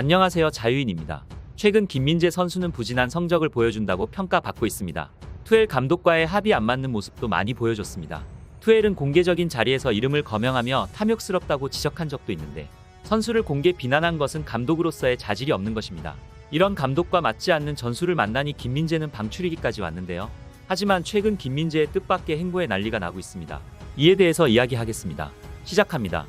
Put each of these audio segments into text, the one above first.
안녕하세요, 자유인입니다. 최근 김민재 선수는 부진한 성적을 보여준다고 평가받고 있습니다. 투엘 감독과의 합이 안 맞는 모습도 많이 보여줬습니다. 투엘은 공개적인 자리에서 이름을 거명하며 탐욕스럽다고 지적한 적도 있는데 선수를 공개 비난한 것은 감독으로서의 자질이 없는 것입니다. 이런 감독과 맞지 않는 전술을 만나니 김민재는 방출이기까지 왔는데요. 하지만 최근 김민재의 뜻밖의 행보에 난리가 나고 있습니다. 이에 대해서 이야기하겠습니다. 시작합니다.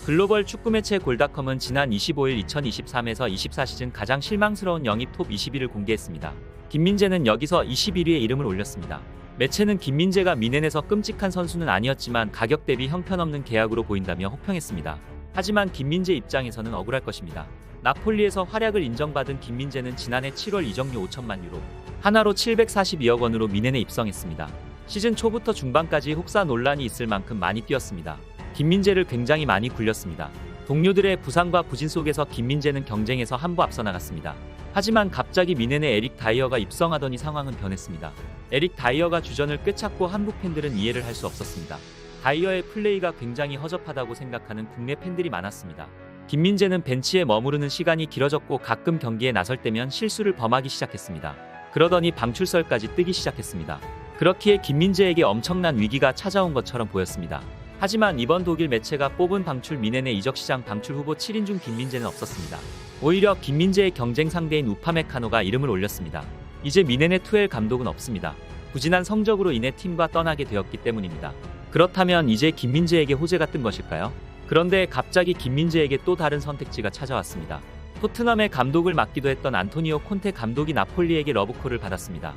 글로벌 축구 매체 골닷컴은 지난 25일 2023에서 24 시즌 가장 실망스러운 영입 톱 20위를 공개했습니다. 김민재는 여기서 21위에 이름을 올렸습니다. 매체는 김민재가 미넨에서 끔찍한 선수는 아니었지만 가격 대비 형편없는 계약으로 보인다며 혹평했습니다. 하지만 김민재 입장에서는 억울할 것입니다. 나폴리에서 활약을 인정받은 김민재는 지난해 7월 이적료 5천만 유로, 하나로 742억 원으로 미넨에 입성했습니다. 시즌 초부터 중반까지 혹사 논란이 있을 만큼 많이 뛰었습니다. 김민재를 굉장히 많이 굴렸습니다. 동료들의 부상과 부진 속에서 김민재는 경쟁에서 한 부 앞서 나갔습니다. 하지만 갑자기 미넨에 에릭 다이어가 입성하더니 상황은 변했습니다. 에릭 다이어가 주전을 꿰찼고 한국 팬들은 이해를 할 수 없었습니다. 다이어의 플레이가 굉장히 허접하다고 생각하는 국내 팬들이 많았습니다. 김민재는 벤치에 머무르는 시간이 길어졌고 가끔 경기에 나설 때면 실수를 범하기 시작했습니다. 그러더니 방출설까지 뜨기 시작했습니다. 그렇기에 김민재에게 엄청난 위기가 찾아온 것처럼 보였습니다. 하지만 이번 독일 매체가 뽑은 방출 미넨의 이적시장 방출 후보 7인 중 김민재는 없었습니다. 오히려 김민재의 경쟁 상대인 우파메카노가 이름을 올렸습니다. 이제 미넨의 투엘 감독은 없습니다. 부진한 성적으로 인해 팀과 떠나게 되었기 때문입니다. 그렇다면 이제 김민재에게 호재가 뜬 것일까요? 그런데 갑자기 김민재에게 또 다른 선택지가 찾아왔습니다. 토트넘의 감독을 맡기도 했던 안토니오 콘테 감독이 나폴리에게 러브콜을 받았습니다.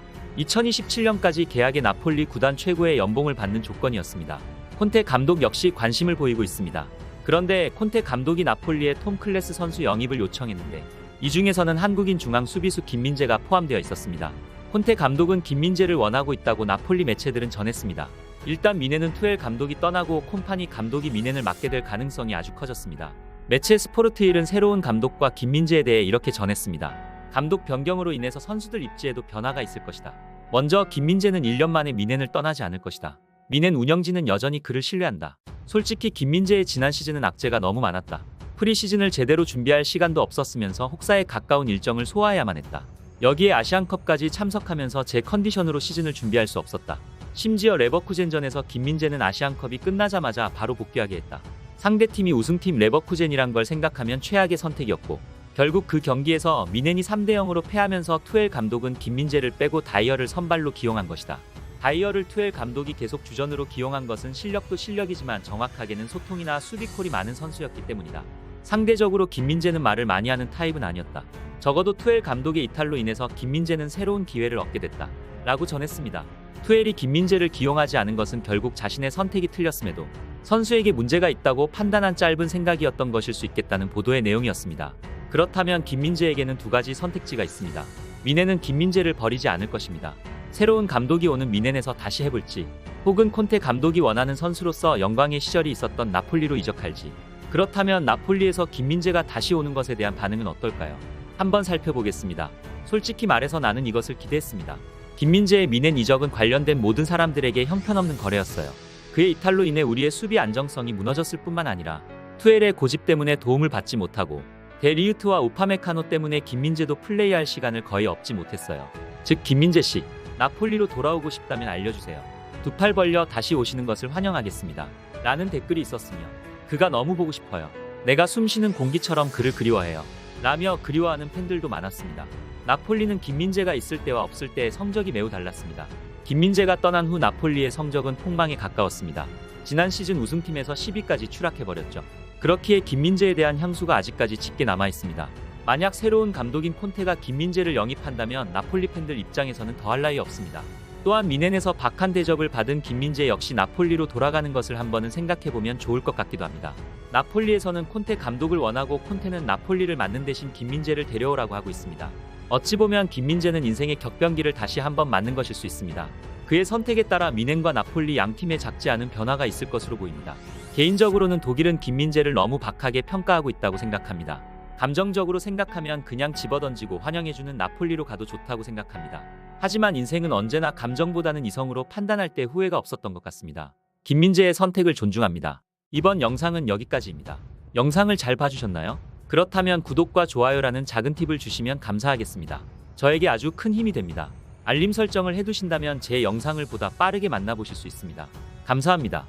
2027년까지 계약의 나폴리 구단 최고의 연봉을 받는 조건이었습니다. 콘테 감독 역시 관심을 보이고 있습니다. 그런데 콘테 감독이 나폴리의 톰 클래스 선수 영입을 요청했는데 이 중에서는 한국인 중앙 수비수 김민재가 포함되어 있었습니다. 콘테 감독은 김민재를 원하고 있다고 나폴리 매체들은 전했습니다. 일단 미넨은 투엘 감독이 떠나고 콤파니 감독이 미넨을 맡게 될 가능성이 아주 커졌습니다. 매체 스포르트일은 새로운 감독과 김민재에 대해 이렇게 전했습니다. 감독 변경으로 인해서 선수들 입지에도 변화가 있을 것이다. 먼저 김민재는 1년 만에 미넨을 떠나지 않을 것이다. 미넨 운영진은 여전히 그를 신뢰한다. 솔직히 김민재의 지난 시즌은 악재가 너무 많았다. 프리시즌을 제대로 준비할 시간도 없었으면서 혹사에 가까운 일정을 소화해야만 했다. 여기에 아시안컵까지 참석하면서 제 컨디션으로 시즌을 준비할 수 없었다. 심지어 레버쿠젠전에서 김민재는 아시안컵이 끝나자마자 바로 복귀하게 했다. 상대팀이 우승팀 레버쿠젠이란 걸 생각하면 최악의 선택이었고 결국 그 경기에서 미넨이 3대0으로 패하면서 투엘 감독은 김민재를 빼고 다이어를 선발로 기용한 것이다. 다이어를 투엘 감독이 계속 주전으로 기용한 것은 실력도 실력이지만 정확하게는 소통이나 수비콜이 많은 선수였기 때문이다. 상대적으로 김민재는 말을 많이 하는 타입은 아니었다. 적어도 투엘 감독의 이탈로 인해서 김민재는 새로운 기회를 얻게 됐다. 라고 전했습니다. 투엘이 김민재를 기용하지 않은 것은 결국 자신의 선택이 틀렸음에도 선수에게 문제가 있다고 판단한 짧은 생각이었던 것일 수 있겠다는 보도의 내용이었습니다. 그렇다면 김민재에게는 두 가지 선택지가 있습니다. 미넨은 김민재를 버리지 않을 것입니다. 새로운 감독이 오는 미넨에서 다시 해볼지, 혹은 콘테 감독이 원하는 선수로서 영광의 시절이 있었던 나폴리로 이적할지. 그렇다면 나폴리에서 김민재가 다시 오는 것에 대한 반응은 어떨까요? 한번 살펴보겠습니다. 솔직히 말해서 나는 이것을 기대했습니다. 김민재의 미넨 이적은 관련된 모든 사람들에게 형편없는 거래였어요. 그의 이탈로 인해 우리의 수비 안정성이 무너졌을 뿐만 아니라 투엘의 고집 때문에 도움을 받지 못하고 데리우트와 우파메카노 때문에 김민재도 플레이할 시간을 거의 얻지 못했어요. 즉 김민재씨, 나폴리로 돌아오고 싶다면 알려주세요. 두 팔 벌려 다시 오시는 것을 환영하겠습니다. 라는 댓글이 있었으며 그가 너무 보고 싶어요. 내가 숨쉬는 공기처럼 그를 그리워해요. 라며 그리워하는 팬들도 많았습니다. 나폴리는 김민재가 있을 때와 없을 때의 성적이 매우 달랐습니다. 김민재가 떠난 후 나폴리의 성적은 폭망에 가까웠습니다. 지난 시즌 우승팀에서 10위까지 추락해버렸죠. 그렇기에 김민재에 대한 향수가 아직까지 짙게 남아있습니다. 만약 새로운 감독인 콘테가 김민재를 영입한다면 나폴리 팬들 입장에서는 더할 나위 없습니다. 또한 미넨에서 박한 대접을 받은 김민재 역시 나폴리로 돌아가는 것을 한번은 생각해보면 좋을 것 같기도 합니다. 나폴리에서는 콘테 감독을 원하고 콘테는 나폴리를 맡는 대신 김민재를 데려오라고 하고 있습니다. 어찌 보면 김민재는 인생의 격변기를 다시 한번 맞는 것일 수 있습니다. 그의 선택에 따라 미넨과 나폴리 양팀에 작지 않은 변화가 있을 것으로 보입니다. 개인적으로는 독일은 김민재를 너무 박하게 평가하고 있다고 생각합니다. 감정적으로 생각하면 그냥 집어던지고 환영해주는 나폴리로 가도 좋다고 생각합니다. 하지만 인생은 언제나 감정보다는 이성으로 판단할 때 후회가 없었던 것 같습니다. 김민재의 선택을 존중합니다. 이번 영상은 여기까지입니다. 영상을 잘 봐주셨나요? 그렇다면 구독과 좋아요라는 작은 팁을 주시면 감사하겠습니다. 저에게 아주 큰 힘이 됩니다. 알림 설정을 해두신다면 제 영상을 보다 빠르게 만나보실 수 있습니다. 감사합니다.